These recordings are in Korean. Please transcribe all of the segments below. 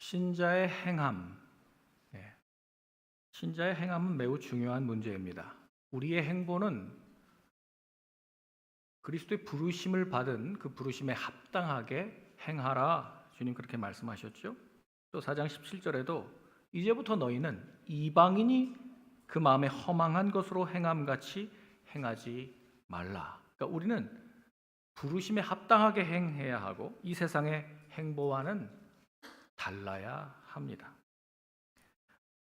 신자의 행함. 예, 신자의 행함은 매우 중요한 문제입니다. 우리의 행보는 그리스도의 부르심을 받은 그 부르심에 합당하게 행하라. 주님 그렇게 말씀하셨죠. 또 4장 17절에도 이제부터 너희는 이방인이 그 마음에 허망한 것으로 행함같이 행하지 말라. 그러니까 우리는 부르심에 합당하게 행해야 하고 이 세상의 행보와는 달라야 합니다.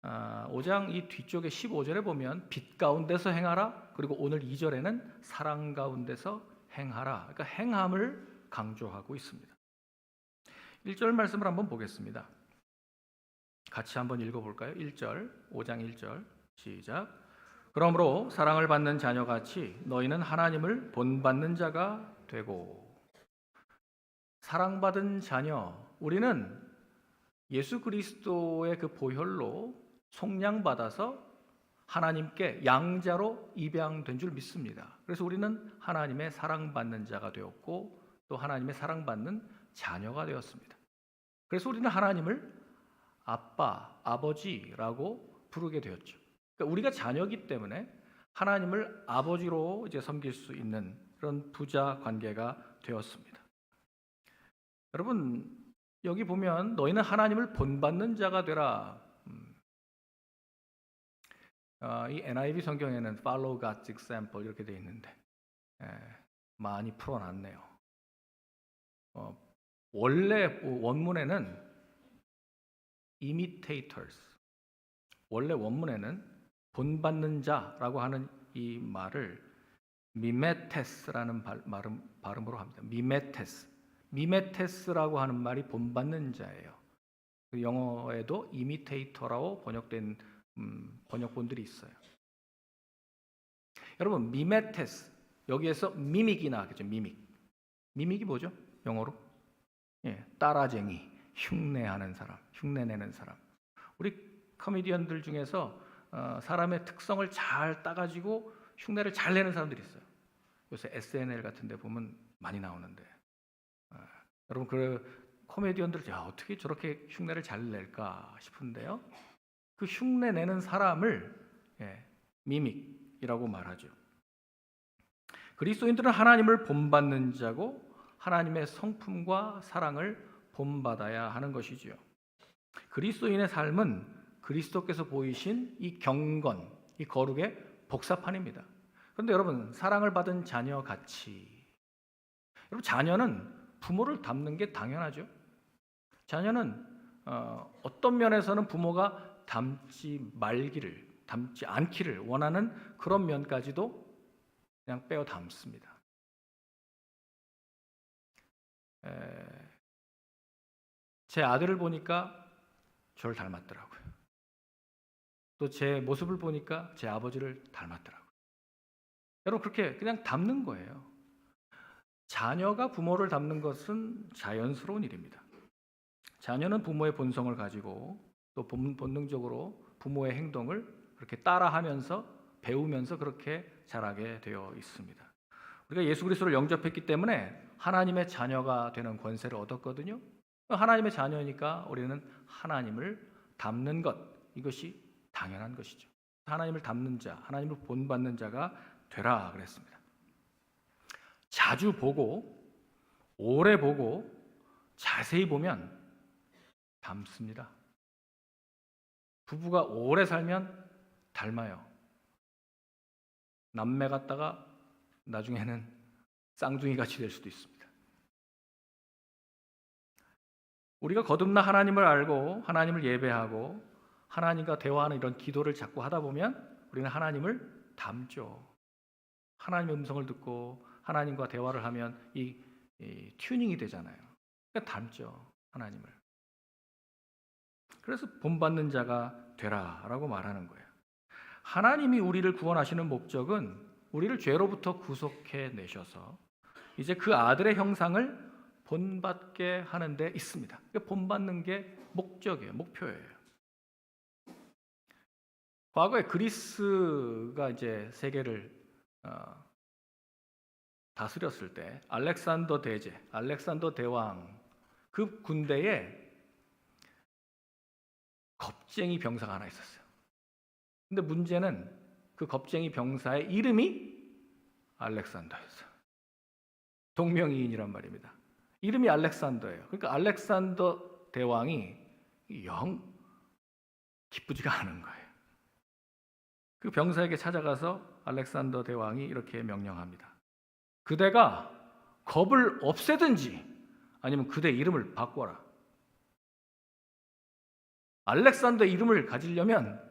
5장 이 뒤쪽에 15절에 보면 빛 가운데서 행하라. 그리고 오늘 2절에는 사랑 가운데서 행하라. 그러니까 행함을 강조하고 있습니다. 1절 말씀을 한번 보겠습니다. 같이 한번 읽어볼까요? 1절, 5장 1절 시작. 그러므로 사랑을 받는 자녀같이 너희는 하나님을 본받는 자가 되고. 사랑받은 자녀, 우리는 예수 그리스도의 그 보혈로 속량받아서 하나님께 양자로 입양된 줄 믿습니다. 그래서 우리는 하나님의 사랑받는 자가 되었고 또 하나님의 사랑받는 자녀가 되었습니다. 그래서 우리는 하나님을 아빠, 아버지라고 부르게 되었죠. 그러니까 우리가 자녀이기 때문에 하나님을 아버지로 이제 섬길 수 있는 그런 부자 관계가 되었습니다. 여러분 여기 보면 너희는 하나님을 본받는 자가 되라. 이 NIV 성경에는 Follow God's example 이렇게 되어 있는데 많이 풀어놨네요. 원래 원문에는 imitators, 원래 원문에는 본받는 자라고 하는 이 말을 미메테스라는 발음으로 합니다. 미메테스라고 하는 말이 본받는 자예요. 영어에도 imitator라고 번역된 번역본들이 있어요. 여러분 미메테스, 여기에서 미믹이 나왔겠죠. 미믹이 뭐죠? 영어로? 따라쟁이, 흉내하는 사람, 흉내내는 사람. 우리 코미디언들 중에서 사람의 특성을 잘 따가지고 흉내를 잘 내는 사람들이 있어요. 요새 SNL 같은 데 보면 많이 나오는데 여러분 그 코미디언들 어떻게 저렇게 흉내를 잘 낼까 싶은데요. 그 흉내 내는 사람을 미믹이라고 말하죠. 그리스도인들은 하나님을 본받는 자고 하나님의 성품과 사랑을 본받아야 하는 것이지요. 그리스도인의 삶은 그리스도께서 보이신 이 경건, 이 거룩의 복사판입니다. 그런데 여러분 사랑을 받은 자녀 같이, 여러분 자녀는 부모를 닮는 게 당연하죠. 자녀는 어떤 면에서는 부모가 닮지 않기를 원하는 그런 면까지도 그냥 빼어 닮습니다. 제 아들을 보니까 저를 닮았더라고요. 또 제 모습을 보니까 제 아버지를 닮았더라고요. 여러분 그렇게 그냥 닮는 거예요. 자녀가 부모를 닮는 것은 자연스러운 일입니다. 자녀는 부모의 본성을 가지고 또 본능적으로 부모의 행동을 그렇게 따라하면서 배우면서 그렇게 자라게 되어 있습니다. 우리가 예수 그리스도를 영접했기 때문에 하나님의 자녀가 되는 권세를 얻었거든요. 하나님의 자녀니까 우리는 하나님을 닮는 것, 이것이 당연한 것이죠. 하나님을 닮는 자, 하나님을 본받는 자가 되라 그랬습니다. 자주 보고 오래 보고 자세히 보면 닮습니다. 부부가 오래 살면 닮아요. 남매 같다가 나중에는 쌍둥이 같이 될 수도 있습니다. 우리가 거듭나 하나님을 알고 하나님을 예배하고 하나님과 대화하는 이런 기도를 자꾸 하다 보면 우리는 하나님을 닮죠. 하나님의 음성을 듣고 하나님과 대화를 하면 이 튜닝이 되잖아요. 그러니까 닮죠, 하나님을. 그래서 본받는 자가 되라라고 말하는 거예요. 하나님이 우리를 구원하시는 목적은 우리를 죄로부터 구속해 내셔서 이제 그 아들의 형상을 본받게 하는 데 있습니다. 그러니까 본받는 게 목적이에요, 목표예요. 과거에 그리스가 이제 세계를 다스렸을 때 알렉산더 대제, 알렉산더 대왕 그 군대에 겁쟁이 병사가 하나 있었어요. 근데 문제는 그 겁쟁이 병사의 이름이 알렉산더였어요. 동명이인이란 말입니다. 이름이 알렉산더예요. 그러니까 알렉산더 대왕이 영 기쁘지가 않은 거예요. 그 병사에게 찾아가서 알렉산더 대왕이 이렇게 명령합니다. 그대가 겁을 없애든지 아니면 그대 이름을 바꿔라. 알렉산더 이름을 가지려면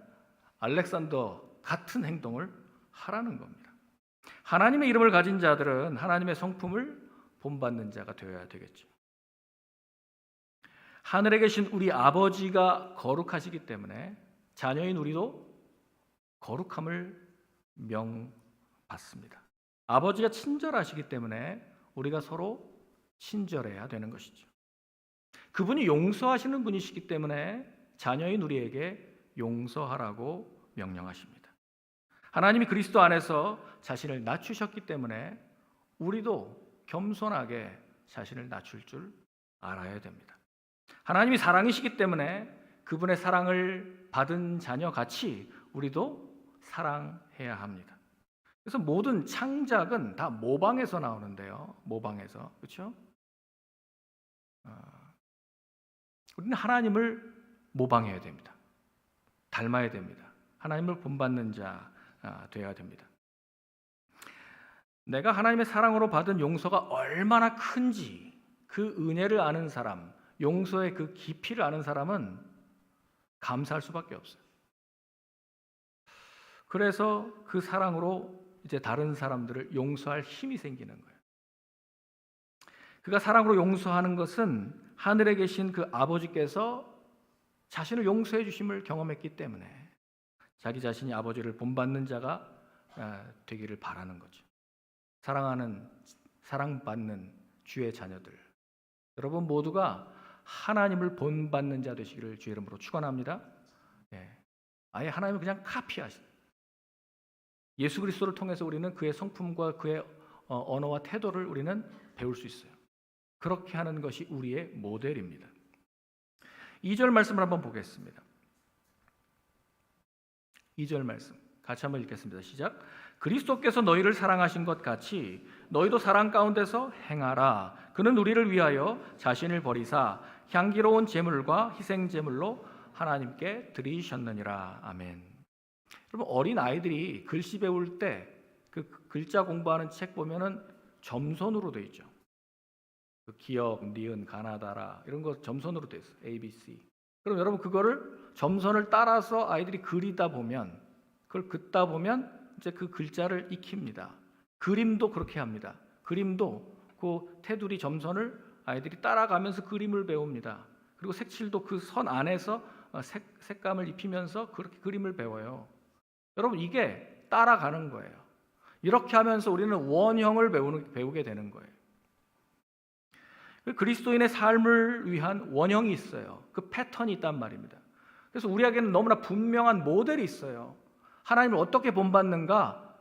알렉산더 같은 행동을 하라는 겁니다. 하나님의 이름을 가진 자들은 하나님의 성품을 본받는 자가 되어야 되겠죠. 하늘에 계신 우리 아버지가 거룩하시기 때문에 자녀인 우리도 거룩함을 명받습니다. 아버지가 친절하시기 때문에 우리가 서로 친절해야 되는 것이죠. 그분이 용서하시는 분이시기 때문에 자녀인 우리에게 용서하라고 명령하십니다. 하나님이 그리스도 안에서 자신을 낮추셨기 때문에 우리도 겸손하게 자신을 낮출 줄 알아야 됩니다. 하나님이 사랑이시기 때문에 그분의 사랑을 받은 자녀같이 우리도 사랑해야 합니다. 그래서 모든 창작은 다 모방에서 나오는데요. 모방에서. 그렇죠? 우리는 하나님을 모방해야 됩니다. 닮아야 됩니다. 하나님을 본받는 자 되어야 됩니다. 내가 하나님의 사랑으로 받은 용서가 얼마나 큰지 그 은혜를 아는 사람, 용서의 그 깊이를 아는 사람은 감사할 수밖에 없어요. 그래서 그 사랑으로 이제 다른 사람들을 용서할 힘이 생기는 거예요. 그가 사랑으로 용서하는 것은 하늘에 계신 그 아버지께서 자신을 용서해 주심을 경험했기 때문에 자기 자신이 아버지를 본받는 자가 되기를 바라는 거죠. 사랑받는 주의 자녀들, 여러분 모두가 하나님을 본받는 자 되시기를 주의 이름으로 축원합니다. 아예 하나님을 그냥 카피하신 예수 그리스도를 통해서 우리는 그의 성품과 그의 언어와 태도를 우리는 배울 수 있어요. 그렇게 하는 것이 우리의 모델입니다. 2절 말씀을 한번 보겠습니다. 2절 말씀 같이 한번 읽겠습니다. 시작. 그리스도께서 너희를 사랑하신 것 같이 너희도 사랑 가운데서 행하라. 그는 우리를 위하여 자신을 버리사 향기로운 제물과 희생 제물로 하나님께 드리셨느니라. 아멘. 여러분 어린 아이들이 글씨 배울 때 그 글자 공부하는 책 보면은 점선으로 돼 있죠. 그 기역, 니은, 가나다라 이런 거 점선으로 돼 있어요. A, B, C. 그럼 여러분 그거를 점선을 따라서 아이들이 그리다 보면 그걸 긋다 보면 이제 그 글자를 익힙니다. 그림도 그렇게 합니다. 그림도 그 테두리 점선을 아이들이 따라가면서 그림을 배웁니다. 그리고 색칠도 그 선 안에서 색감을 입히면서 그렇게 그림을 배워요. 여러분 이게 따라가는 거예요. 이렇게 하면서 우리는 원형을 배우게 되는 거예요. 그리스도인의 삶을 위한 원형이 있어요. 그 패턴이 있단 말입니다. 그래서 우리에게는 너무나 분명한 모델이 있어요. 하나님을 어떻게 본받는가?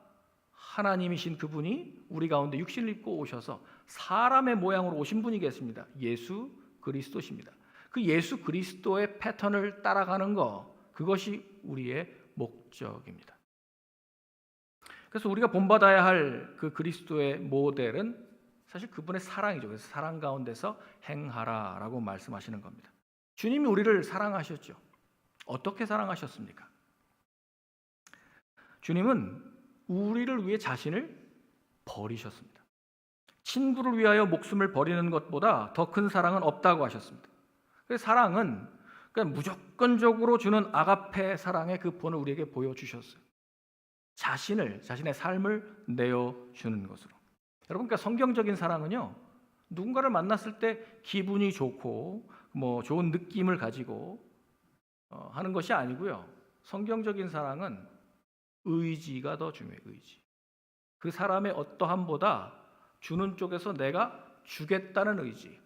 하나님이신 그분이 우리 가운데 육신을 입고 오셔서 사람의 모양으로 오신 분이 계십니다. 예수 그리스도십니다. 그 예수 그리스도의 패턴을 따라가는 것, 그것이 우리의 목적입니다. 그래서 우리가 본받아야 할 그 그리스도의 모델은 사실 그분의 사랑이죠. 그래서 사랑 가운데서 행하라라고 말씀하시는 겁니다. 주님이 우리를 사랑하셨죠. 어떻게 사랑하셨습니까? 주님은 우리를 위해 자신을 버리셨습니다. 친구를 위하여 목숨을 버리는 것보다 더 큰 사랑은 없다고 하셨습니다. 그래서 사랑은 그냥 무조건적으로 주는 아가페 사랑의 그 본을 우리에게 보여주셨어요. 자신의 삶을 내어주는 것으로. 여러분, 그러니까 성경적인 사랑은요, 누군가를 만났을 때 기분이 좋고 뭐 좋은 느낌을 가지고 하는 것이 아니고요. 성경적인 사랑은 의지가 더 중요해요. 의지. 그 사람의 어떠함보다 주는 쪽에서 내가 주겠다는 의지,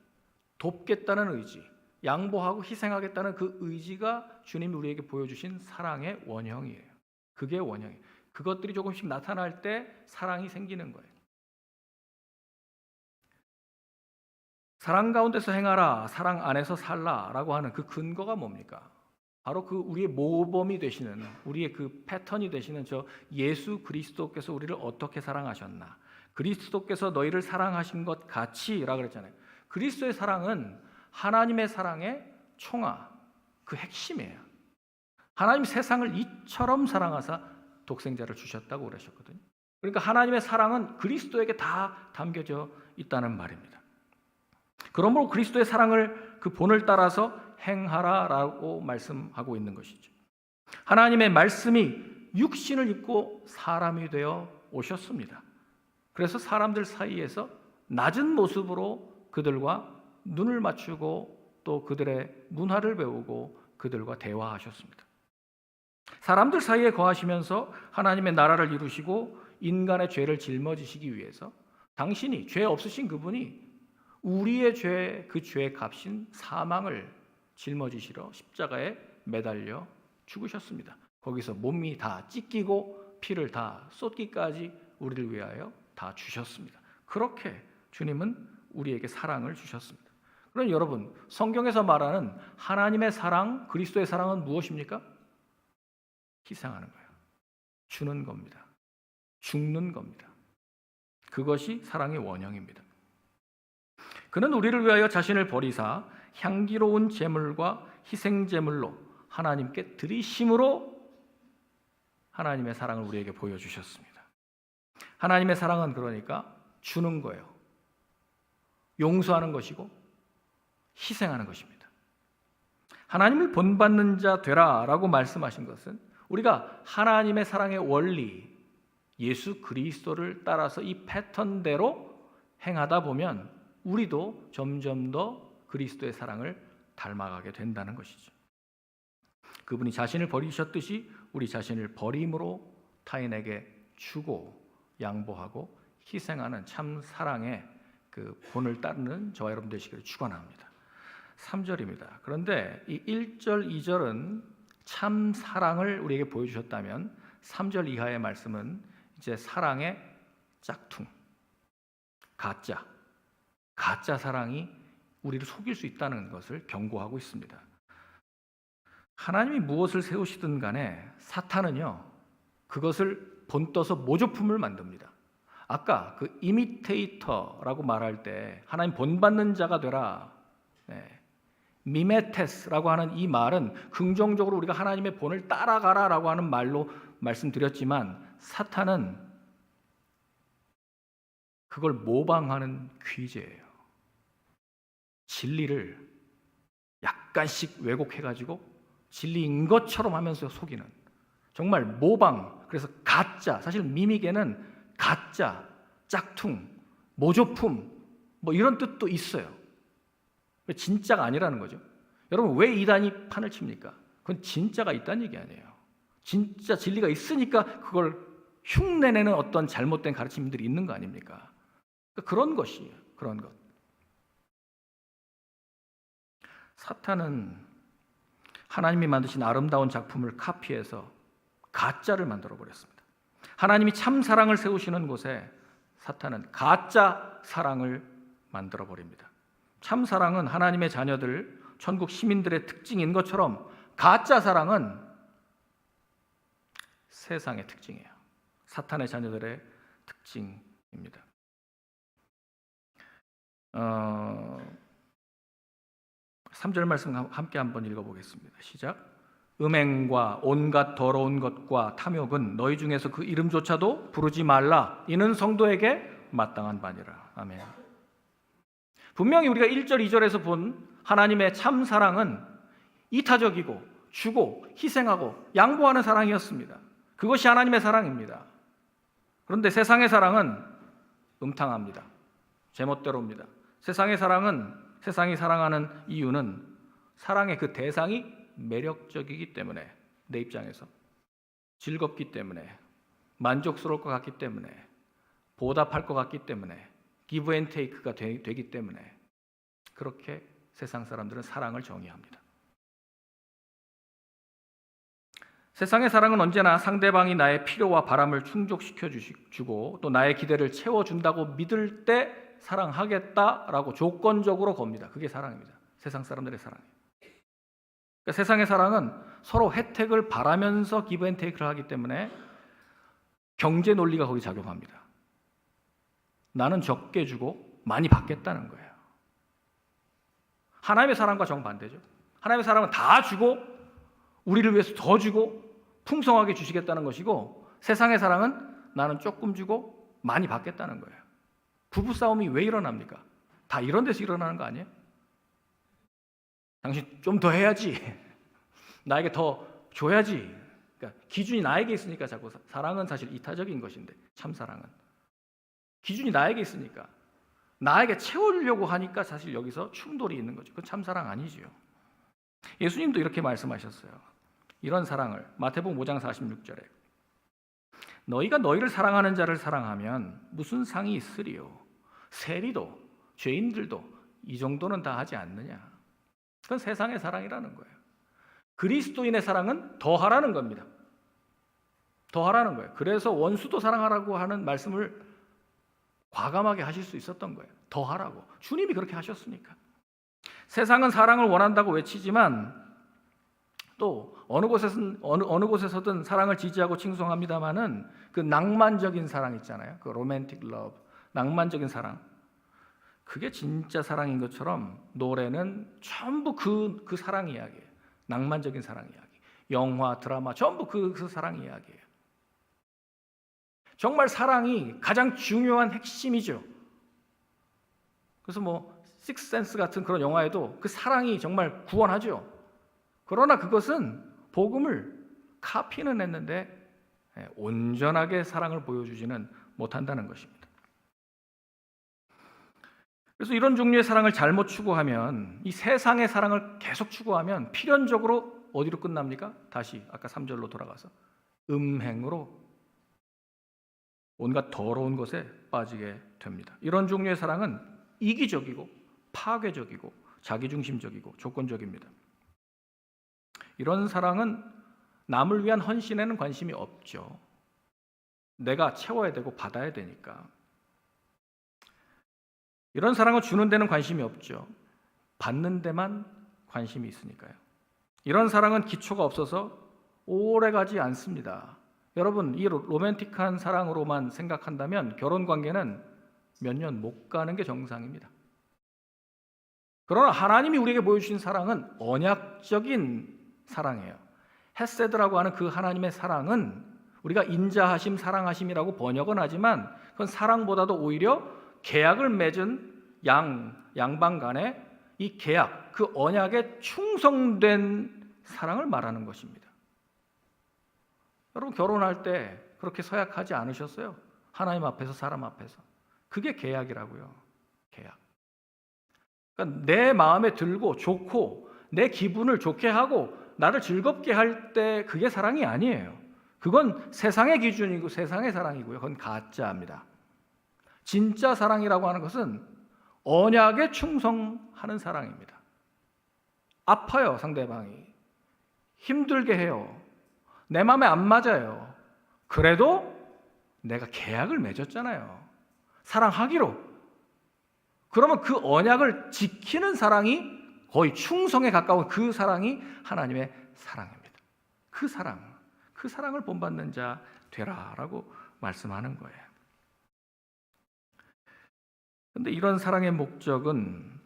돕겠다는 의지, 양보하고 희생하겠다는 그 의지가 주님이 우리에게 보여주신 사랑의 원형이에요. 그게 원형이에요. 그것들이 조금씩 나타날 때 사랑이 생기는 거예요. 사랑 가운데서 행하라, 사랑 안에서 살라라고 하는 그 근거가 뭡니까? 바로 그 우리의 모범이 되시는, 우리의 그 패턴이 되시는 저 예수 그리스도께서 우리를 어떻게 사랑하셨나, 그리스도께서 너희를 사랑하신 것 같이라 그랬잖아요. 그리스도의 사랑은 하나님의 사랑의 총화, 그 핵심이에요. 하나님 세상을 이처럼 사랑하사 독생자를 주셨다고 그러셨거든요. 그러니까 하나님의 사랑은 그리스도에게 다 담겨져 있다는 말입니다. 그러므로 그리스도의 사랑을 그 본을 따라서 행하라라고 말씀하고 있는 것이죠. 하나님의 말씀이 육신을 입고 사람이 되어 오셨습니다. 그래서 사람들 사이에서 낮은 모습으로 그들과 눈을 맞추고 또 그들의 문화를 배우고 그들과 대화하셨습니다. 사람들 사이에 거하시면서 하나님의 나라를 이루시고 인간의 죄를 짊어지시기 위해서 당신이, 죄 없으신 그분이 우리의 죄, 그 죄의 값인 사망을 짊어지시러 십자가에 매달려 죽으셨습니다. 거기서 몸이 다 찢기고 피를 다 쏟기까지 우리를 위하여 다 주셨습니다. 그렇게 주님은 우리에게 사랑을 주셨습니다. 그럼 여러분, 성경에서 말하는 하나님의 사랑, 그리스도의 사랑은 무엇입니까? 희생하는 거예요. 주는 겁니다. 죽는 겁니다. 그것이 사랑의 원형입니다. 그는 우리를 위하여 자신을 버리사 향기로운 제물과 희생 제물로 하나님께 드리심으로 하나님의 사랑을 우리에게 보여주셨습니다. 하나님의 사랑은 그러니까 주는 거예요. 용서하는 것이고 희생하는 것입니다. 하나님을 본받는 자 되라라고 말씀하신 것은 우리가 하나님의 사랑의 원리, 예수 그리스도를 따라서 이 패턴대로 행하다 보면 우리도 점점 더 그리스도의 사랑을 닮아가게 된다는 것이죠. 그분이 자신을 버리셨듯이 우리 자신을 버림으로 타인에게 주고 양보하고 희생하는 참 사랑의 그 본을 따르는 저와 여러분 되시기를 축원합니다. 3절입니다. 그런데 이 1절, 2절은 참 사랑을 우리에게 보여주셨다면 3절 이하의 말씀은 이제 사랑의 짝퉁, 가짜 사랑이 우리를 속일 수 있다는 것을 경고하고 있습니다. 하나님이 무엇을 세우시든 간에 사탄은요, 그것을 본떠서 모조품을 만듭니다. 아까 그 이미테이터라고 말할 때 하나님 본받는 자가 되라, 미메테스라고 하는 이 말은 긍정적으로 우리가 하나님의 본을 따라가라라고 하는 말로 말씀드렸지만 사탄은 그걸 모방하는 귀재예요. 진리를 약간씩 왜곡해가지고 진리인 것처럼 하면서 속이는, 정말 모방, 그래서 가짜, 사실 미믹에는 가짜, 짝퉁, 모조품 뭐 이런 뜻도 있어요. 진짜가 아니라는 거죠. 여러분, 왜 이단이 판을 칩니까? 그건 진짜가 있다는 얘기 아니에요. 진짜 진리가 있으니까 그걸 흉내내는 어떤 잘못된 가르침들이 있는 거 아닙니까? 그런 것이에요. 그런 것. 사탄은 하나님이 만드신 아름다운 작품을 카피해서 가짜를 만들어 버렸습니다. 하나님이 참 사랑을 세우시는 곳에 사탄은 가짜 사랑을 만들어 버립니다. 참 사랑은 하나님의 자녀들, 천국 시민들의 특징인 것처럼 가짜 사랑은 세상의 특징이에요. 사탄의 자녀들의 특징입니다. 3절 말씀 함께 한번 읽어보겠습니다. 시작. 음행과 온갖 더러운 것과 탐욕은 너희 중에서 그 이름조차도 부르지 말라. 이는 성도에게 마땅한 바니라. 아멘. 분명히 우리가 1절, 2절에서 본 하나님의 참 사랑은 이타적이고 주고 희생하고 양보하는 사랑이었습니다. 그것이 하나님의 사랑입니다. 그런데 세상의 사랑은 음탕합니다. 제멋대로입니다. 세상의 사랑은, 세상이 사랑하는 이유는 사랑의 그 대상이 매력적이기 때문에, 내 입장에서 즐겁기 때문에, 만족스러울 것 같기 때문에, 보답할 것 같기 때문에, 기브 앤 테이크가 되기 때문에 그렇게 세상 사람들은 사랑을 정의합니다. 세상의 사랑은 언제나 상대방이 나의 필요와 바람을 충족시켜 주고 또 나의 기대를 채워준다고 믿을 때 사랑하겠다라고 조건적으로 겁니다. 그게 사랑입니다. 세상 사람들의 사랑이에요. 그러니까 세상의 사랑은 서로 혜택을 바라면서 기브 앤 테이크를 하기 때문에 경제 논리가 거기 작용합니다. 나는 적게 주고 많이 받겠다는 거예요. 하나님의 사랑과 정반대죠. 하나님의 사랑은 다 주고 우리를 위해서 더 주고 풍성하게 주시겠다는 것이고, 세상의 사랑은 나는 조금 주고 많이 받겠다는 거예요. 부부싸움이 왜 일어납니까? 다 이런 데서 일어나는 거 아니에요? 당신 좀 더 해야지. 나에게 더 줘야지. 그러니까 기준이 나에게 있으니까 자꾸, 사랑은 사실 이타적인 것인데, 참 사랑은 기준이 나에게 있으니까 나에게 채우려고 하니까 사실 여기서 충돌이 있는 거죠. 그건 참 사랑 아니지요. 예수님도 이렇게 말씀하셨어요. 이런 사랑을 마태복음 5장 46절에 너희가 너희를 사랑하는 자를 사랑하면 무슨 상이 있으리요? 세리도 죄인들도 이 정도는 다 하지 않느냐? 그건 세상의 사랑이라는 거예요. 그리스도인의 사랑은 더하라는 겁니다. 더하라는 거예요. 그래서 원수도 사랑하라고 하는 말씀을 과감하게 하실 수 있었던 거예요. 더하라고. 주님이 그렇게 하셨으니까. 세상은 사랑을 원한다고 외치지만 또 어느 곳에서든 사랑을 지지하고 칭송합니다마는 그 낭만적인 사랑 있잖아요. 그 로맨틱 러브, 낭만적인 사랑. 그게 진짜 사랑인 것처럼 노래는 전부 그 사랑 이야기예요. 낭만적인 사랑 이야기. 영화, 드라마 전부 그 사랑 이야기예요. 정말 사랑이 가장 중요한 핵심이죠. 그래서 뭐 식스센스 같은 그런 영화에도 그 사랑이 정말 구원하죠. 그러나 그것은 복음을 카피는 했는데 온전하게 사랑을 보여주지는 못한다는 것입니다. 그래서 이런 종류의 사랑을 잘못 추구하면, 이 세상의 사랑을 계속 추구하면 필연적으로 어디로 끝납니까? 다시 아까 3절로 돌아가서 음행으로 온갖 더러운 것에 빠지게 됩니다. 이런 종류의 사랑은 이기적이고 파괴적이고 자기중심적이고 조건적입니다. 이런 사랑은 남을 위한 헌신에는 관심이 없죠. 내가 채워야 되고 받아야 되니까. 이런 사랑을 주는 데는 관심이 없죠. 받는 데만 관심이 있으니까요. 이런 사랑은 기초가 없어서 오래가지 않습니다. 여러분, 이 로맨틱한 사랑으로만 생각한다면 결혼 관계는 몇 년 못 가는 게 정상입니다. 그러나 하나님이 우리에게 보여주신 사랑은 언약적인 사랑이에요. 헤세드라고 하는 그 하나님의 사랑은 우리가 인자하심, 사랑하심이라고 번역은 하지만 그건 사랑보다도 오히려 계약을 맺은 양방 간의 이 계약, 그 언약에 충성된 사랑을 말하는 것입니다. 여러분, 결혼할 때 그렇게 서약하지 않으셨어요? 하나님 앞에서, 사람 앞에서. 그게 계약이라고요. 계약. 그러니까 내 마음에 들고 좋고 내 기분을 좋게 하고 나를 즐겁게 할 때 그게 사랑이 아니에요. 그건 세상의 기준이고 세상의 사랑이고요. 그건 가짜입니다. 진짜 사랑이라고 하는 것은 언약에 충성하는 사랑입니다. 아파요, 상대방이. 힘들게 해요. 내 마음에 안 맞아요. 그래도 내가 계약을 맺었잖아요. 사랑하기로. 그러면 그 언약을 지키는 사랑이 거의 충성에 가까운 그 사랑이 하나님의 사랑입니다. 그 사랑을 본받는 자 되라라고 말씀하는 거예요. 그런데 이런 사랑의 목적은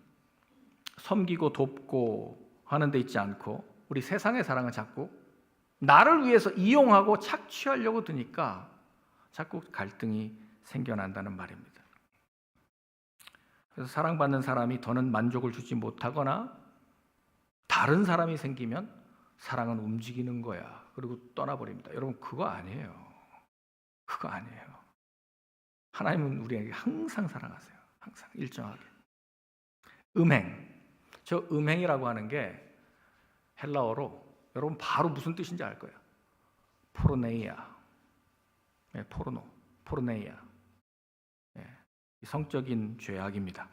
섬기고 돕고 하는 데 있지 않고 우리 세상의 사랑은 자꾸 나를 위해서 이용하고 착취하려고 드니까 자꾸 갈등이 생겨난다는 말입니다. 그래서 사랑받는 사람이 더는 만족을 주지 못하거나 다른 사람이 생기면 사랑은 움직이는 거야. 그리고 떠나버립니다. 여러분, 그거 아니에요. 그거 아니에요. 하나님은 우리에게 항상 사랑하세요. 항상 일정하게. 음행. 저 음행이라고 하는 게 헬라어로 여러분 바로 무슨 뜻인지 알 거예요. 포르네이아. 네, 포르네이아. 네, 성적인 죄악입니다.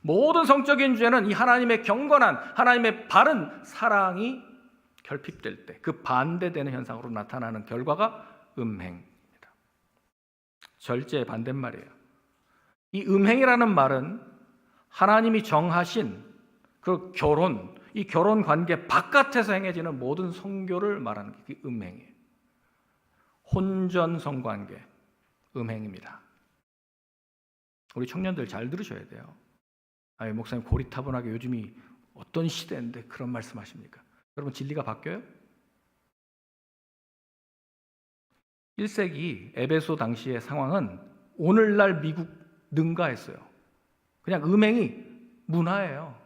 모든 성적인 죄는 이 하나님의 경건한, 하나님의 바른 사랑이 결핍될 때 그 반대되는 현상으로 나타나는 결과가 음행입니다. 절제의 반대말이에요. 이 음행이라는 말은 하나님이 정하신 그 결혼, 이 결혼 관계 바깥에서 행해지는 모든 성교를 말하는 게 음행이에요. 혼전 성관계, 음행입니다. 우리 청년들 잘 들으셔야 돼요. 아니, 목사님 고리타분하게 요즘이 어떤 시대인데 그런 말씀하십니까? 여러분 진리가 바뀌어요? 1세기 에베소 당시의 상황은 오늘날 미국 능가했어요. 그냥 음행이 문화예요.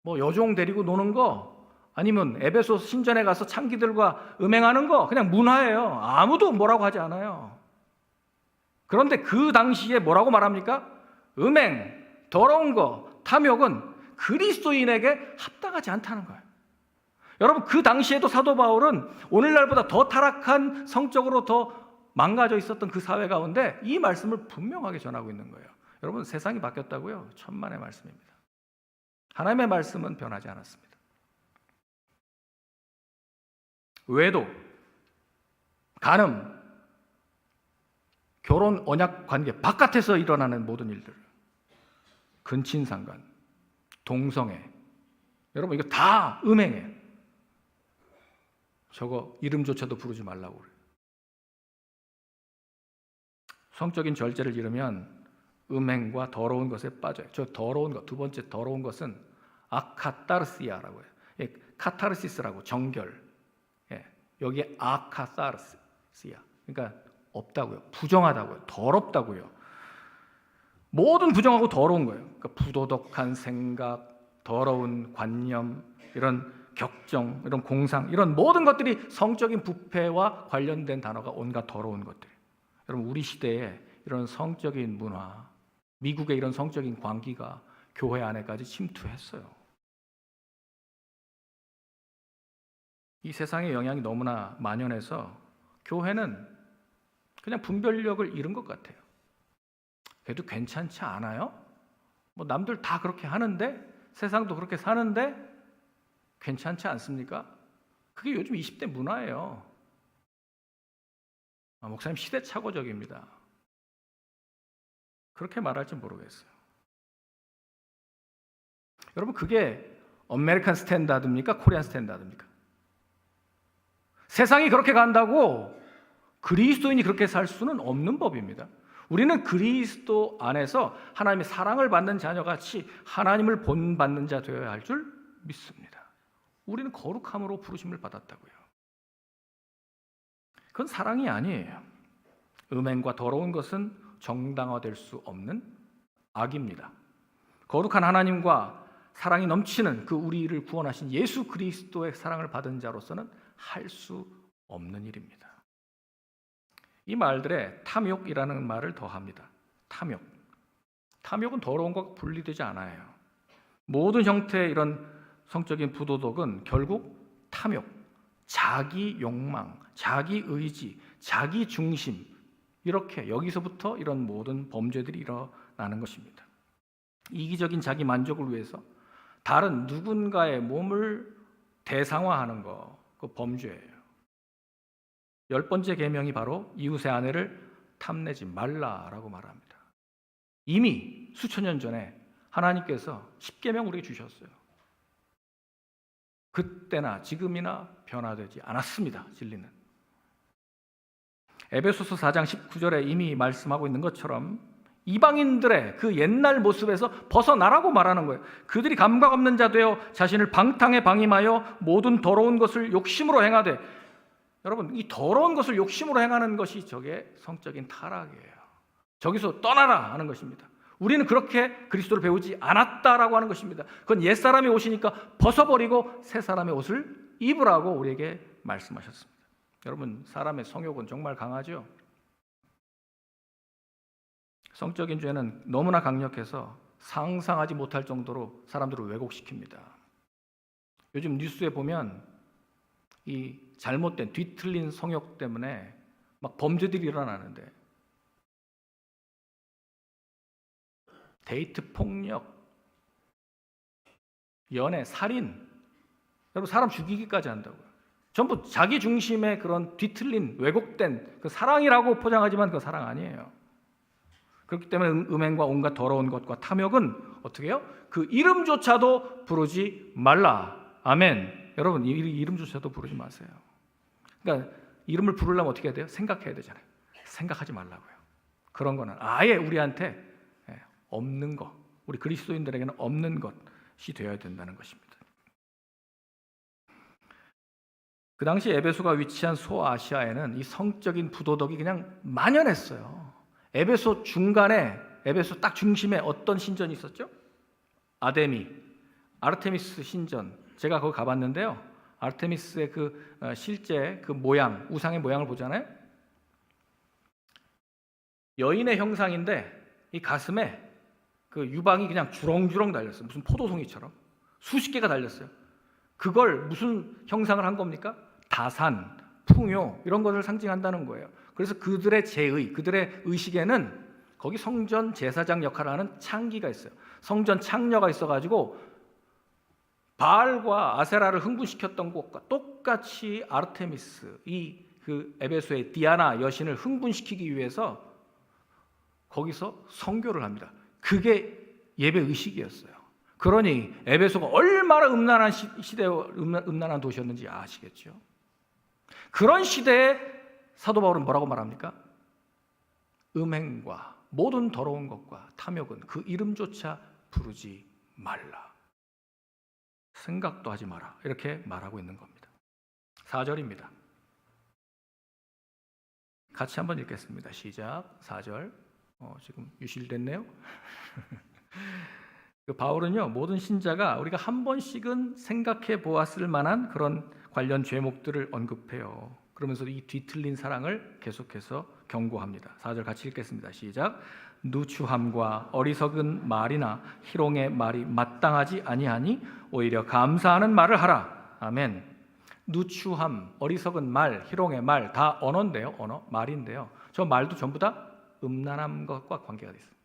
뭐 여종 데리고 노는 거 아니면 에베소 신전에 가서 창기들과 음행하는 거 그냥 문화예요. 아무도 뭐라고 하지 않아요. 그런데 그 당시에 뭐라고 말합니까? 음행, 더러운 거, 탐욕은 그리스도인에게 합당하지 않다는 거예요. 여러분 그 당시에도 사도 바울은 오늘날보다 더 타락한 성적으로 더 망가져 있었던 그 사회 가운데 이 말씀을 분명하게 전하고 있는 거예요. 여러분 세상이 바뀌었다고요? 천만의 말씀입니다. 하나님의 말씀은 변하지 않았습니다. 외도, 간음, 결혼 언약 관계 바깥에서 일어나는 모든 일들, 근친상간, 동성애, 여러분 이거 다 음행이에요. 저거 이름조차도 부르지 말라고 그래요. 성적인 절제를 잃으면 음행과 더러운 것에 빠져요. 저 더러운 것, 두 번째 더러운 것은 아카타르시아라고 해요. 예, 카타르시스라고 정결. 예, 여기에 아카타르시아. 그러니까 없다고요. 부정하다고요. 더럽다고요. 모든 부정하고 더러운 거예요. 그러니까 부도덕한 생각, 더러운 관념, 이런 격정, 이런 공상, 이런 모든 것들이 성적인 부패와 관련된 단어가 온갖 더러운 것들. 여러분 우리 시대에 이런 성적인 문화, 미국의 이런 성적인 광기가 교회 안에까지 침투했어요. 이 세상의 영향이 너무나 만연해서 교회는 그냥 분별력을 잃은 것 같아요. 그래도 괜찮지 않아요? 뭐 남들 다 그렇게 하는데, 세상도 그렇게 사는데 괜찮지 않습니까? 그게 요즘 20대 문화예요. 목사님 시대착오적입니다. 그렇게 말할지 모르겠어요. 여러분 그게 아메리칸 스탠다드입니까? 코리안 스탠다드입니까? 세상이 그렇게 간다고 그리스도인이 그렇게 살 수는 없는 법입니다. 우리는 그리스도 안에서 하나님의 사랑을 받는 자녀같이 하나님을 본받는 자 되어야 할 줄 믿습니다. 우리는 거룩함으로 부르심을 받았다고요. 그건 사랑이 아니에요. 음행과 더러운 것은 정당화될 수 없는 악입니다. 거룩한 하나님과 사랑이 넘치는 그 우리를 구원하신 예수 그리스도의 사랑을 받은 자로서는 할 수 없는 일입니다. 이 말들에 탐욕이라는 말을 더합니다. 탐욕. 탐욕은 더러운 것과 분리되지 않아요. 모든 형태의 이런 성적인 부도덕은 결국 탐욕, 자기 욕망, 자기 의지, 자기 중심, 이렇게 여기서부터 이런 모든 범죄들이 일어나는 것입니다. 이기적인 자기 만족을 위해서 다른 누군가의 몸을 대상화하는 거, 그 범죄예요. 10번째 계명이 바로 이웃의 아내를 탐내지 말라라고 말합니다. 이미 수천 년 전에 하나님께서 10계명 우리에게 주셨어요. 그때나 지금이나 변화되지 않았습니다. 진리는. 에베소서 4장 19절에 이미 말씀하고 있는 것처럼 이방인들의 그 옛날 모습에서 벗어나라고 말하는 거예요. 그들이 감각 없는 자 되어 자신을 방탕에 방임하여 모든 더러운 것을 욕심으로 행하되, 여러분 이 더러운 것을 욕심으로 행하는 것이 저게 성적인 타락이에요. 저기서 떠나라 하는 것입니다. 우리는 그렇게 그리스도를 배우지 않았다라고 하는 것입니다. 그건 옛사람이 오시니까 벗어버리고 새 사람의 옷을 입으라고 우리에게 말씀하셨습니다. 여러분 사람의 성욕은 정말 강하죠. 성적인 죄는 너무나 강력해서 상상하지 못할 정도로 사람들을 왜곡시킵니다. 요즘 뉴스에 보면 이 잘못된 뒤틀린 성욕 때문에 막 범죄들이 일어나는데, 데이트 폭력, 연애, 살인, 여러분 사람 죽이기까지 한다고요. 전부 자기 중심의 그런 뒤틀린 왜곡된 그 사랑이라고 포장하지만 그 사랑 아니에요. 그렇기 때문에 음행과 온갖 더러운 것과 탐욕은 어떻게 해요? 그 이름조차도 부르지 말라. 아멘. 여러분, 이름조차도 부르지 마세요. 그러니까 이름을 부르려면 어떻게 해야 돼요? 생각해야 되잖아요. 생각하지 말라고요. 그런 거는 아예 우리한테 없는 것, 우리 그리스도인들에게는 없는 것이 되어야 된다는 것입니다. 그 당시 에베소가 위치한 소아시아에는 이 성적인 부도덕이 그냥 만연했어요. 에베소 중간에, 에베소 딱 중심에 어떤 신전이 있었죠? 아르테미스 신전. 제가 거기 가봤는데요. 아르테미스의 그 실제 그 모양, 우상의 모양을 보잖아요. 여인의 형상인데 이 가슴에 그 유방이 그냥 주렁주렁 달렸어요. 무슨 포도송이처럼 수십 개가 달렸어요. 그걸 무슨 형상을 한 겁니까? 다산, 풍요 이런 것을 상징한다는 거예요. 그래서 그들의 제의, 그들의 의식에는 거기 성전 제사장 역할을 하는 창기가 있어요. 성전 창녀가 있어가지고 바알과 아세라를 흥분시켰던 것과 똑같이 아르테미스, 이 그 에베소의 디아나 여신을 흥분시키기 위해서 거기서 선교를 합니다. 그게 예배 의식이었어요. 그러니 에베소가 얼마나 음란한 음란한 도시였는지 아시겠죠? 그런 시대에 사도 바울은 뭐라고 말합니까? 음행과 모든 더러운 것과 탐욕은 그 이름조차 부르지 말라. 생각도 하지 마라. 이렇게 말하고 있는 겁니다. 4절입니다. 같이 한번 읽겠습니다. 시작. 4절. 지금 유실됐네요. 그 바울은요, 모든 신자가 우리가 한 번씩은 생각해 보았을 만한 그런 관련 죄목들을 언급해요. 그러면서 이 뒤틀린 사랑을 계속해서 경고합니다. 4절 같이 읽겠습니다. 시작. 누추함과 어리석은 말이나 희롱의 말이 마땅하지 아니하니 오히려 감사하는 말을 하라. 아멘. 누추함, 어리석은 말, 희롱의 말 다 언어인데요. 말인데요. 저 말도 전부 다 음란한 것과 관계가 있습니다.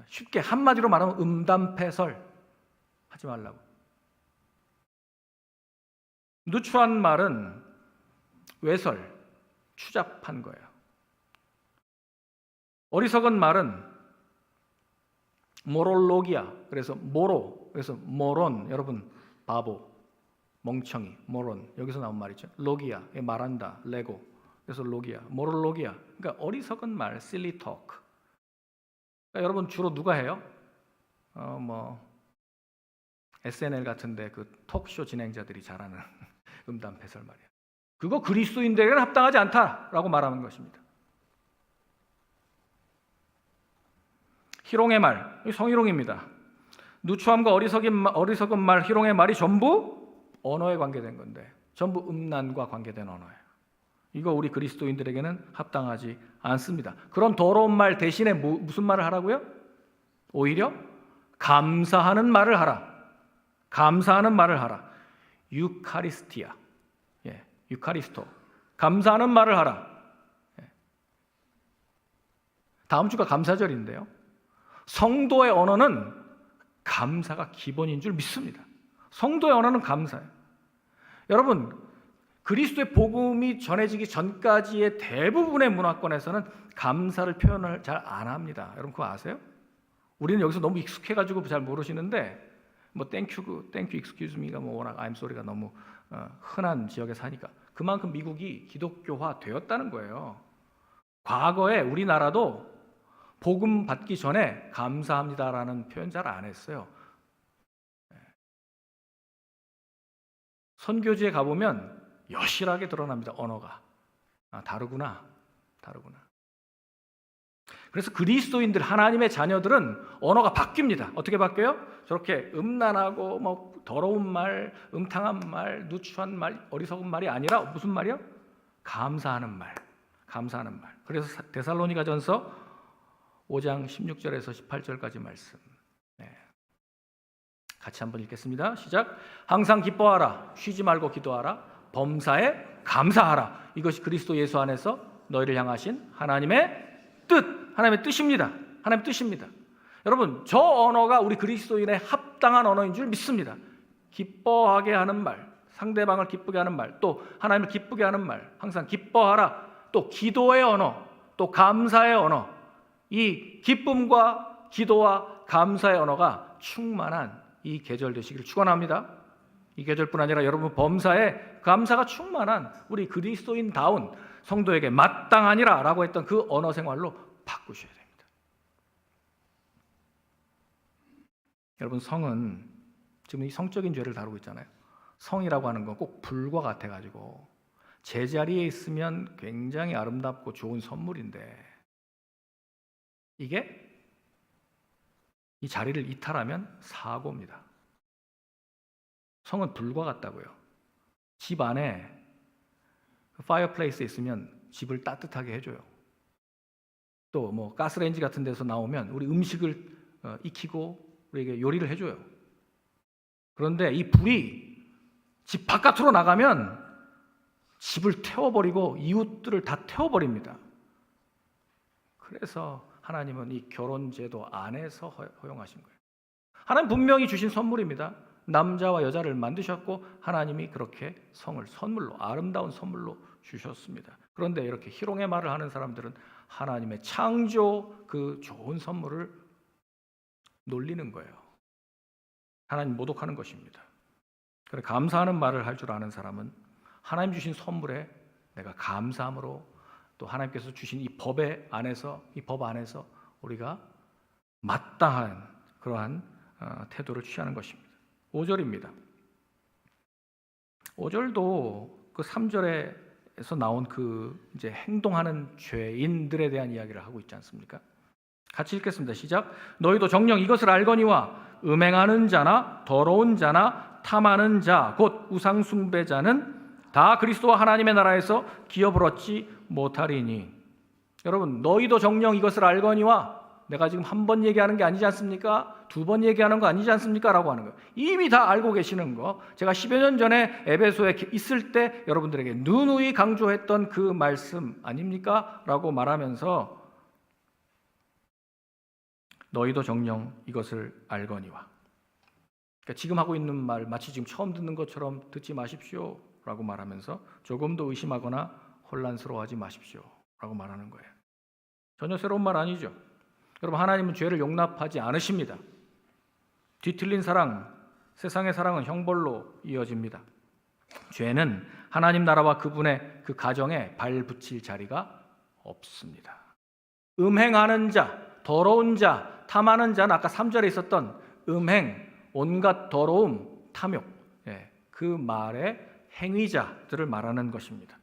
쉽게 한마디로 말하면 음담패설 하지 말라고. 누추한 말은 외설, 추잡한 거예요. 어리석은 말은 모롤로기아, 그래서 그래서 모론, 여러분 바보, 멍청이, 모론 여기서 나온 말이죠. 로기아, 말한다, 레고, 그래서 로기아, 모롤로기아. 그러니까 어리석은 말, silly talk. 그러니까 여러분 주로 누가 해요? SNL 같은데 그 톡쇼 진행자들이 잘하는 음담패설 말이에요. 그거 그리스도인들에게는 합당하지 않다라고 말하는 것입니다. 희롱의 말, 성희롱입니다. 누추함과 어리석은 말, 희롱의 말이 전부 언어에 관계된 건데, 전부 음란과 관계된 언어예요. 이거 우리 그리스도인들에게는 합당하지 않습니다. 그런 더러운 말 대신에 무슨 말을 하라고요? 오히려 감사하는 말을 하라. 감사하는 말을 하라. 유카리스티아, 유카리스토, 감사하는 말을 하라. 다음 주가 감사절인데요. 성도의 언어는 감사가 기본인 줄 믿습니다. 성도의 언어는 감사예요. 여러분, 그리스도의 복음이 전해지기 전까지의 대부분의 문화권에서는 감사를 표현을 잘 안 합니다. 여러분 그거 아세요? 우리는 여기서 너무 익숙해가지고 잘 모르시는데 땡큐, excuse me가 워낙 I'm sorry가 너무 흔한 지역에 사니까 그만큼 미국이 기독교화 되었다는 거예요. 과거에 우리나라도 복음 받기 전에 감사합니다라는 표현 잘 안 했어요. 선교지에 가보면 여실하게 드러납니다. 언어가. 다르구나. 그래서 그리스도인들, 하나님의 자녀들은 언어가 바뀝니다. 어떻게 바뀌어요? 저렇게 음란하고 더러운 말, 음탕한 말, 누추한 말, 어리석은 말이 아니라 무슨 말이요? 감사하는 말. 그래서 데살로니가전서 5장 16절에서 18절까지 말씀. 같이 한번 읽겠습니다. 시작. 항상 기뻐하라. 쉬지 말고 기도하라. 범사에 감사하라. 이것이 그리스도 예수 안에서 너희를 향하신 하나님의 뜻입니다. 하나님의 뜻입니다. 여러분, 저 언어가 우리 그리스도인의 합당한 언어인 줄 믿습니다. 기뻐하게 하는 말, 상대방을 기쁘게 하는 말, 또 하나님을 기쁘게 하는 말, 항상 기뻐하라. 또 기도의 언어, 또 감사의 언어. 이 기쁨과 기도와 감사의 언어가 충만한 이 계절 되시기를 축원합니다. 이 계절뿐 아니라 여러분 범사에 감사가 충만한 우리 그리스도인다운 성도에게 마땅하니라 라고 했던 그 언어 생활로 바꾸셔야 됩니다. 여러분 성은 지금 이 성적인 죄를 다루고 있잖아요. 성이라고 하는 건 꼭 불과 같아가지고 제자리에 있으면 굉장히 아름답고 좋은 선물인데 이게 이 자리를 이탈하면 사고입니다. 성은 불과 같다고요. 집 안에 파이어플레이스에 있으면 집을 따뜻하게 해줘요. 또 뭐 가스레인지 같은 데서 나오면 우리 음식을 익히고 우리에게 요리를 해줘요. 그런데 이 불이 집 바깥으로 나가면 집을 태워버리고 이웃들을 다 태워버립니다. 그래서 하나님은 이 결혼제도 안에서 허용하신 거예요. 하나님 분명히 주신 선물입니다. 남자와 여자를 만드셨고 하나님이 그렇게 성을 선물로, 아름다운 선물로 주셨습니다. 그런데 이렇게 희롱의 말을 하는 사람들은 하나님의 창조 그 좋은 선물을 놀리는 거예요. 하나님 모독하는 것입니다. 그래 감사하는 말을 할 줄 아는 사람은 하나님 주신 선물에 내가 감사함으로 또 하나님께서 주신 이 법 안에서 우리가 마땅한 그러한 태도를 취하는 것입니다. 5절입니다. 5절도 그 3절에서 나온 그 이제 행동하는 죄인들에 대한 이야기를 하고 있지 않습니까? 같이 읽겠습니다. 시작. 너희도 정녕 이것을 알거니와 음행하는 자나 더러운 자나 탐하는 자 곧 우상 숭배자는 다 그리스도와 하나님의 나라에서 기업을 얻지 못하리니. 여러분 너희도 정녕 이것을 알거니와 내가 지금 한 번 얘기하는 게 아니지 않습니까? 두 번 얘기하는 거 아니지 않습니까? 라고 하는 거예요. 이미 다 알고 계시는 거. 제가 10여 년 전에 에베소에 있을 때 여러분들에게 누누이 강조했던 그 말씀 아닙니까? 라고 말하면서 너희도 정녕 이것을 알거니와. 그러니까 지금 하고 있는 말 마치 지금 처음 듣는 것처럼 듣지 마십시오 라고 말하면서 조금도 의심하거나 혼란스러워하지 마십시오 라고 말하는 거예요. 전혀 새로운 말 아니죠. 여러분 하나님은 죄를 용납하지 않으십니다. 뒤틀린 사랑, 세상의 사랑은 형벌로 이어집니다. 죄는 하나님 나라와 그분의 그 가정에 발붙일 자리가 없습니다. 음행하는 자, 더러운 자, 탐하는 자는 아까 3절에 있었던 음행, 온갖 더러움, 탐욕, 그 말의 행위자들을 말하는 것입니다.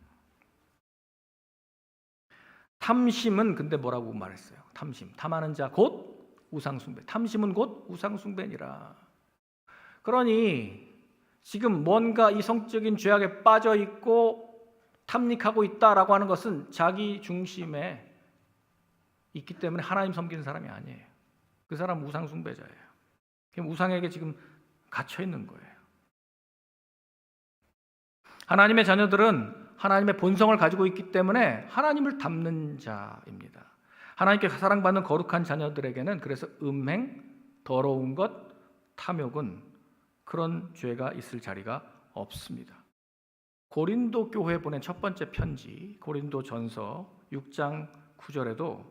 탐심은 근데 뭐라고 말했어요? 탐심, 탐하는 자 곧 우상숭배. 탐심은 곧 우상숭배니라. 그러니 지금 뭔가 이성적인 죄악에 빠져 있고 탐닉하고 있다라고 하는 것은 자기 중심에 있기 때문에 하나님 섬기는 사람이 아니에요. 그 사람은 우상숭배자예요. 우상에게 지금 갇혀 있는 거예요. 하나님의 자녀들은 하나님의 본성을 가지고 있기 때문에 하나님을 닮는 자입니다. 하나님께 사랑받는 거룩한 자녀들에게는 그래서 음행, 더러운 것, 탐욕은 그런 죄가 있을 자리가 없습니다. 고린도 교회에 보낸 첫 번째 편지 고린도전서 6장 9절에도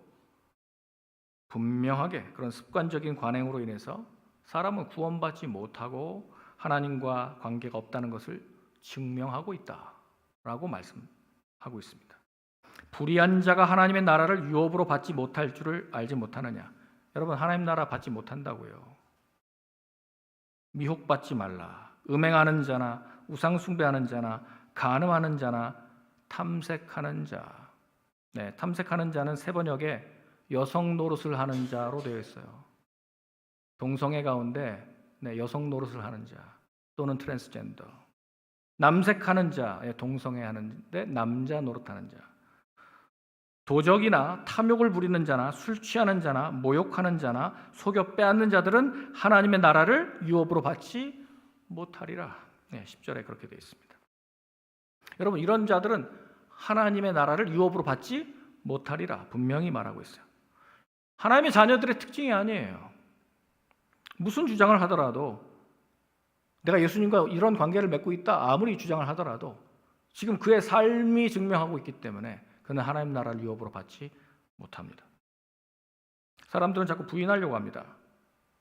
분명하게 그런 습관적인 관행으로 인해서 사람은 구원받지 못하고 하나님과 관계가 없다는 것을 증명하고 있다라고 말씀하고 있습니다. 불의한 자가 하나님의 나라를 유업으로 받지 못할 줄을 알지 못하느냐. 여러분 하나님 나라 받지 못한다고요. 미혹받지 말라. 음행하는 자나 우상 숭배하는 자나 간음하는 자나 탐색하는 자. 탐색하는 자는 세 번역에 여성 노릇을 하는 자로 되어 있어요. 동성애 가운데 여성 노릇을 하는 자 또는 트랜스젠더. 남색하는 자, 동성애 하는데 남자 노릇하는 자. 도적이나 탐욕을 부리는 자나 술 취하는 자나 모욕하는 자나 속여 빼앗는 자들은 하나님의 나라를 유업으로 받지 못하리라. 10절에 그렇게 되어 있습니다. 여러분 이런 자들은 하나님의 나라를 유업으로 받지 못하리라 분명히 말하고 있어요. 하나님의 자녀들의 특징이 아니에요. 무슨 주장을 하더라도 내가 예수님과 이런 관계를 맺고 있다 아무리 주장을 하더라도 지금 그의 삶이 증명하고 있기 때문에 그는 하나님 나라를 유업으로 받지 못합니다. 사람들은 자꾸 부인하려고 합니다.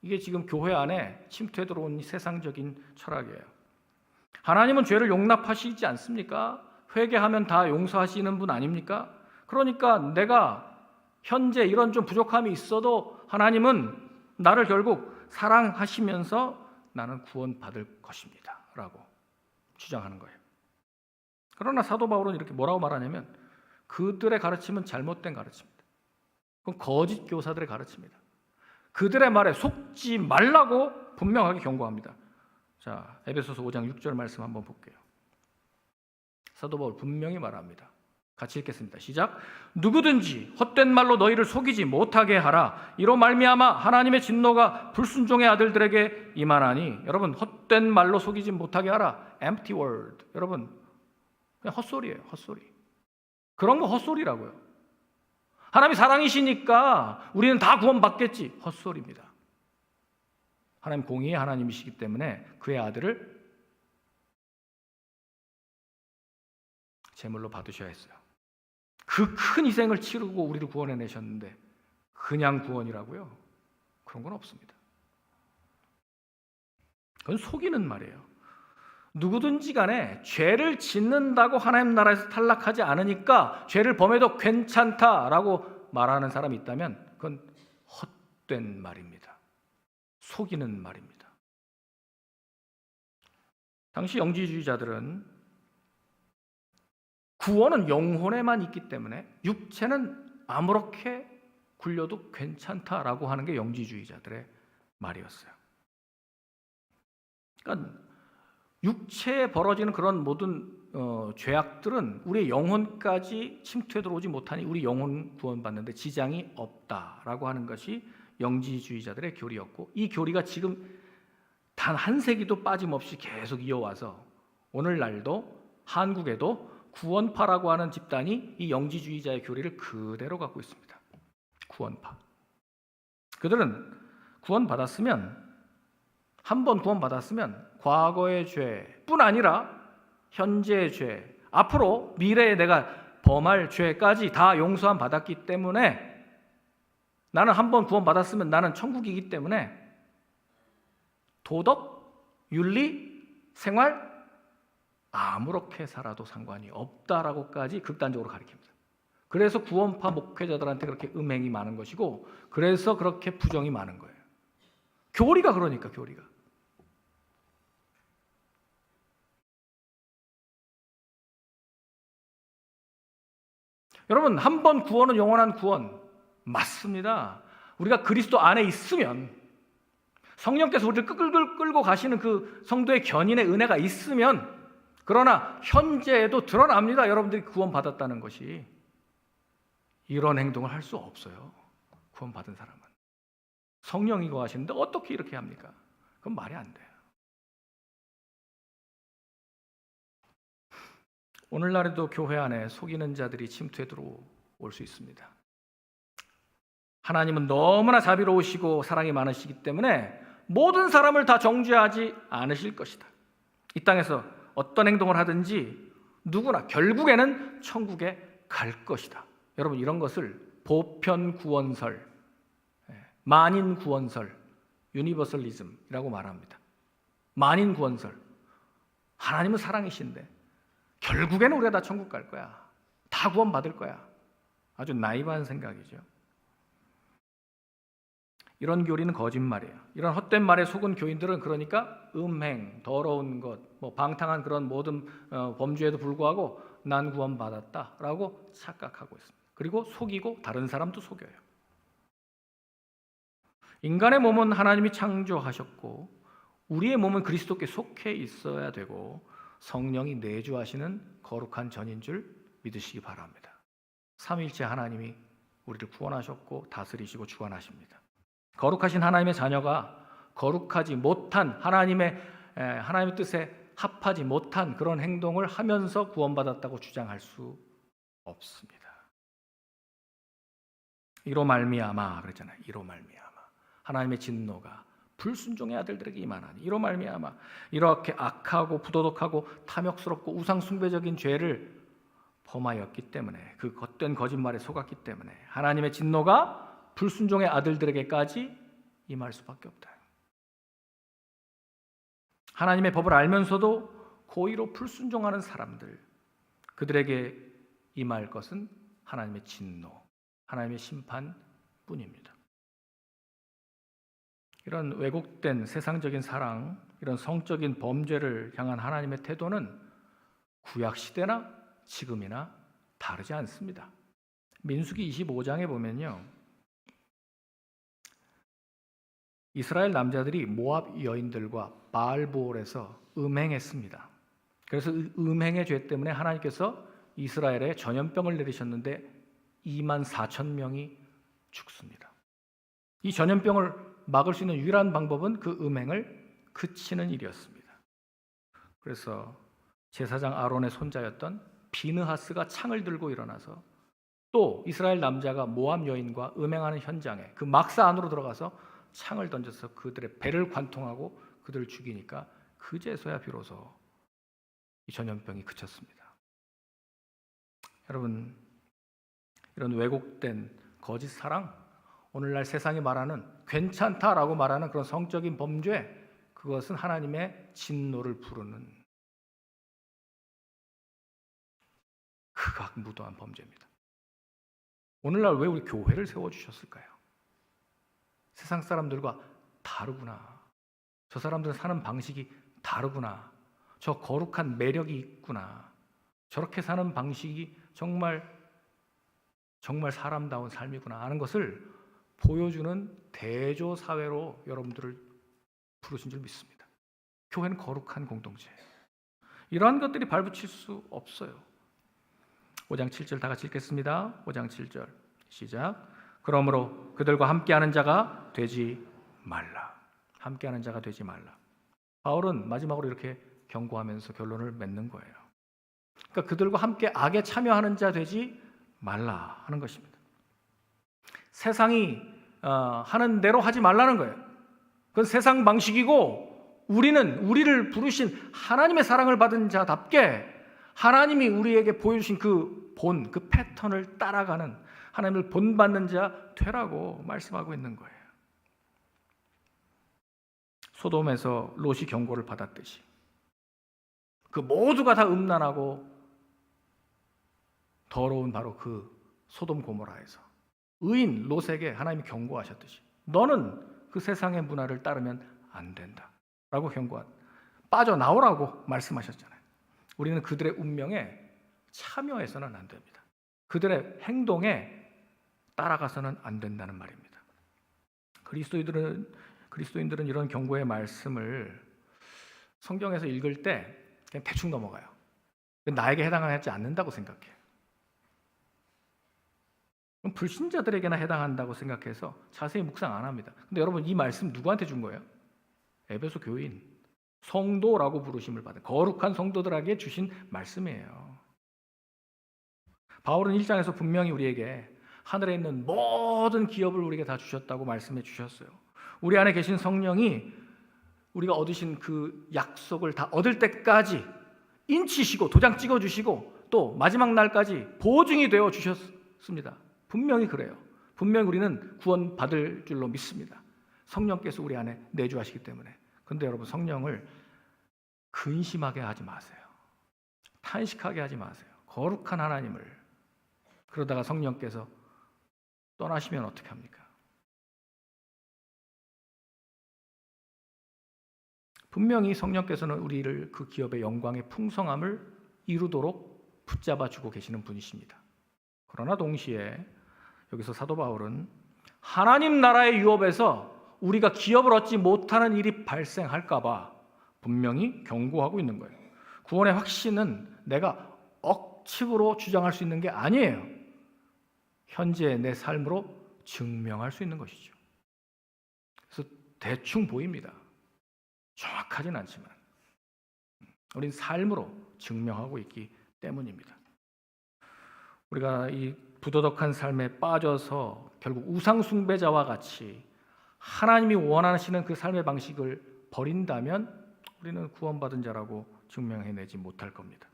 이게 지금 교회 안에 침투해 들어온 세상적인 철학이에요. 하나님은 죄를 용납하시지 않습니까? 회개하면 다 용서하시는 분 아닙니까? 그러니까 내가 현재 이런 좀 부족함이 있어도 하나님은 나를 결국 사랑하시면서 나는 구원받을 것입니다 라고 주장하는 거예요. 그러나 사도 바울은 이렇게 뭐라고 말하냐면 그들의 가르침은 잘못된 가르침입니다. 그건 거짓 교사들의 가르침입니다. 그들의 말에 속지 말라고 분명하게 경고합니다. 자, 에베소서 5장 6절 말씀 한번 볼게요. 사도 바울 분명히 말합니다. 같이 읽겠습니다. 시작. 누구든지 헛된 말로 너희를 속이지 못하게 하라. 이로 말미암아 하나님의 진노가 불순종의 아들들에게 임하나니. 여러분, 헛된 말로 속이지 못하게 하라. empty word. 여러분, 그냥 헛소리예요. 헛소리. 그런 거 헛소리라고요. 하나님이 사랑이시니까 우리는 다 구원받겠지. 헛소리입니다. 하나님 공의의 하나님이시기 때문에 그의 아들을 제물로 받으셔야 했어요. 그 큰 희생을 치르고 우리를 구원해내셨는데 그냥 구원이라고요? 그런 건 없습니다. 그건 속이는 말이에요. 누구든지 간에 죄를 짓는다고 하나님 나라에서 탈락하지 않으니까 죄를 범해도 괜찮다라고 말하는 사람이 있다면 그건 헛된 말입니다. 속이는 말입니다. 당시 영지주의자들은 구원은 영혼에만 있기 때문에 육체는 아무렇게 굴려도 괜찮다라고 하는 게 영지주의자들의 말이었어요. 그러니까 육체에 벌어지는 그런 모든 죄악들은 우리의 영혼까지 침투해 들어오지 못하니 우리 영혼 구원받는데 지장이 없다라고 하는 것이 영지주의자들의 교리였고, 이 교리가 지금 단 한 세기도 빠짐없이 계속 이어와서 오늘날도 한국에도 구원파라고 하는 집단이 이 영지주의자의 교리를 그대로 갖고 있습니다. 구원파. 그들은 구원받았으면, 한번 구원받았으면 과거의 죄뿐 아니라 현재의 죄, 앞으로 미래에 내가 범할 죄까지 다 용서함 받았기 때문에, 나는 한번 구원받았으면 나는 천국이기 때문에 도덕, 윤리, 생활 아무렇게 살아도 상관이 없다라고까지 극단적으로 가르칩니다. 그래서 구원파 목회자들한테 그렇게 음행이 많은 것이고, 그래서 그렇게 부정이 많은 거예요. 교리가 그러니까, 교리가. 여러분, 한 번 구원은 영원한 구원 맞습니다. 우리가 그리스도 안에 있으면, 성령께서 우리를 끌고 가시는 그 성도의 견인의 은혜가 있으면, 그러나 현재에도 드러납니다. 여러분들이 구원받았다는 것이. 이런 행동을 할 수 없어요. 구원받은 사람은. 성령이 거하시는데 어떻게 이렇게 합니까? 그건 말이 안 돼요. 오늘날에도 교회 안에 속이는 자들이 침투해 들어올 수 있습니다. 하나님은 너무나 자비로우시고 사랑이 많으시기 때문에 모든 사람을 다 정죄하지 않으실 것이다. 이 땅에서 어떤 행동을 하든지 누구나 결국에는 천국에 갈 것이다. 여러분, 이런 것을 보편 구원설, 만인 구원설, 유니버설리즘이라고 말합니다. 만인 구원설. 하나님은 사랑이신데 결국에는 우리가 다 천국 갈 거야. 다 구원받을 거야. 아주 나이브한 생각이죠. 이런 교리는 거짓말이에요. 이런 헛된 말에 속은 교인들은 그러니까 음행, 더러운 것, 방탕한 그런 모든 범죄에도 불구하고 난 구원받았다라고 착각하고 있습니다. 그리고 속이고 다른 사람도 속여요. 인간의 몸은 하나님이 창조하셨고 우리의 몸은 그리스도께 속해 있어야 되고 성령이 내주하시는 거룩한 전인 줄 믿으시기 바랍니다. 삼위일체 하나님이 우리를 구원하셨고 다스리시고 주관하십니다. 거룩하신 하나님의 자녀가 거룩하지 못한 하나님의 뜻에 합하지 못한 그런 행동을 하면서 구원받았다고 주장할 수 없습니다. 이로 말미암아 그랬잖아요. 이로 말미암아 하나님의 진노가 불순종의 아들들에게 임하나니, 이로 말미암아 이렇게 악하고 부도덕하고 탐욕스럽고 우상숭배적인 죄를 범하였기 때문에, 그 헛된 거짓말에 속았기 때문에 하나님의 진노가 불순종의 아들들에게까지 임할 수밖에 없다. 하나님의 법을 알면서도 고의로 불순종하는 사람들, 그들에게 임할 것은 하나님의 진노, 하나님의 심판뿐입니다. 이런 왜곡된 세상적인 사랑, 이런 성적인 범죄를 향한 하나님의 태도는 구약 시대나 지금이나 다르지 않습니다. 민수기 25장에 보면요, 이스라엘 남자들이 모압 여인들과 바알보올에서 음행했습니다. 그래서 음행의 죄 때문에 하나님께서 이스라엘에 전염병을 내리셨는데 24,000명이 죽습니다. 이 전염병을 막을 수 있는 유일한 방법은 그 음행을 그치는 일이었습니다. 그래서 제사장 아론의 손자였던 비느하스가 창을 들고 일어나서 또 이스라엘 남자가 모압 여인과 음행하는 현장에 그 막사 안으로 들어가서 창을 던져서 그들의 배를 관통하고 그들을 죽이니까 그제서야 비로소 이 전염병이 그쳤습니다. 여러분, 이런 왜곡된 거짓 사랑, 오늘날 세상이 말하는 괜찮다라고 말하는 그런 성적인 범죄, 그것은 하나님의 진노를 부르는 극악무도한 범죄입니다. 오늘날 왜 우리 교회를 세워주셨을까요? 세상 사람들과 다르구나. 저 사람들은 사는 방식이 다르구나. 저 거룩한 매력이 있구나. 저렇게 사는 방식이 정말 사람다운 삶이구나 하는 것을 보여주는 대조 사회로 여러분들을 부르신 줄 믿습니다. 교회는 거룩한 공동체예요. 이러한 것들이 발붙일 수 없어요. 5장 7절 다 같이 읽겠습니다. 5장 7절 시작. 그러므로 그들과 함께하는 자가 되지 말라. 함께하는 자가 되지 말라. 바울은 마지막으로 이렇게 경고하면서 결론을 맺는 거예요. 그러니까 그들과 함께 악에 참여하는 자 되지 말라 하는 것입니다. 세상이 하는 대로 하지 말라는 거예요. 그건 세상 방식이고 우리를 부르신 하나님의 사랑을 받은 자답게 하나님이 우리에게 보여주신 그 패턴을 따라가는 하나님을 본받는 자 되라고 말씀하고 있는 거예요. 소돔에서 롯이 경고를 받았듯이 그 모두가 다 음란하고 더러운 바로 그 소돔 고모라에서 의인 롯에게 하나님이 경고하셨듯이 너는 그 세상의 문화를 따르면 안 된다 라고 빠져나오라고 말씀하셨잖아요. 우리는 그들의 운명에 참여해서는 안 됩니다. 그들의 행동에 따라가서는 안 된다는 말입니다. 그리스도인들은 이런 경고의 말씀을 성경에서 읽을 때 그냥 대충 넘어가요. 나에게 해당하지 않는다고 생각해요. 불신자들에게나 해당한다고 생각해서 자세히 묵상 안 합니다. 근데 여러분, 이 말씀 누구한테 준 거예요? 에베소 교인, 성도라고 부르심을 받은 거룩한 성도들에게 주신 말씀이에요. 바울은 1장에서 분명히 우리에게 하늘에 있는 모든 기업을 우리에게 다 주셨다고 말씀해 주셨어요. 우리 안에 계신 성령이 우리가 얻으신 그 약속을 다 얻을 때까지 인치시고 도장 찍어주시고 또 마지막 날까지 보증이 되어 주셨습니다. 분명히 그래요. 분명히 우리는 구원받을 줄로 믿습니다. 성령께서 우리 안에 내주하시기 때문에. 그런데 여러분, 성령을 근심하게 하지 마세요. 탄식하게 하지 마세요. 거룩한 하나님을. 그러다가 성령께서 떠나시면 어떻게 합니까? 분명히 성령께서는 우리를 그 기업의 영광의 풍성함을 이루도록 붙잡아 주고 계시는 분이십니다. 그러나 동시에 여기서 사도 바울은 하나님 나라의 유업에서 우리가 기업을 얻지 못하는 일이 발생할까 봐 분명히 경고하고 있는 거예요. 구원의 확신은 내가 억측으로 주장할 수 있는 게 아니에요. 현재 내 삶으로 증명할 수 있는 것이죠. 그래서 대충 보입니다. 정확하진 않지만 우린 삶으로 증명하고 있기 때문입니다. 우리가 이 부도덕한 삶에 빠져서 결국 우상 숭배자와 같이 하나님이 원하시는 그 삶의 방식을 버린다면 우리는 구원받은 자라고 증명해내지 못할 겁니다.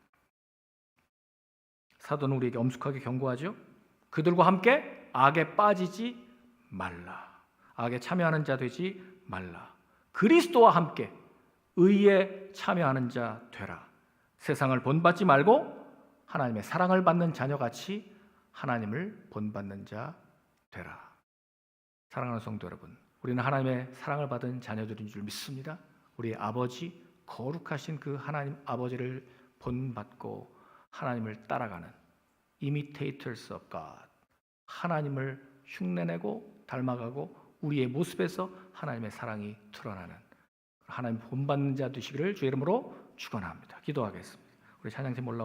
사도는 우리에게 엄숙하게 경고하죠. 그들과 함께 악에 빠지지 말라. 악에 참여하는 자 되지 말라. 그리스도와 함께 의에 참여하는 자 되라. 세상을 본받지 말고 하나님의 사랑을 받는 자녀같이 하나님을 본받는 자 되라. 사랑하는 성도 여러분, 우리는 하나님의 사랑을 받은 자녀들인 줄 믿습니다. 우리 아버지, 거룩하신 그 하나님 아버지를 본받고 하나님을 따라가는 imitators of God, 하나님을 흉내내고 닮아가고 우리의 모습에서 하나님의 사랑이 드러나는 하나님 본받는 자 되시기를 주의 이름으로 축원합니다. 기도하겠습니다. 우리 찬양팀 올라오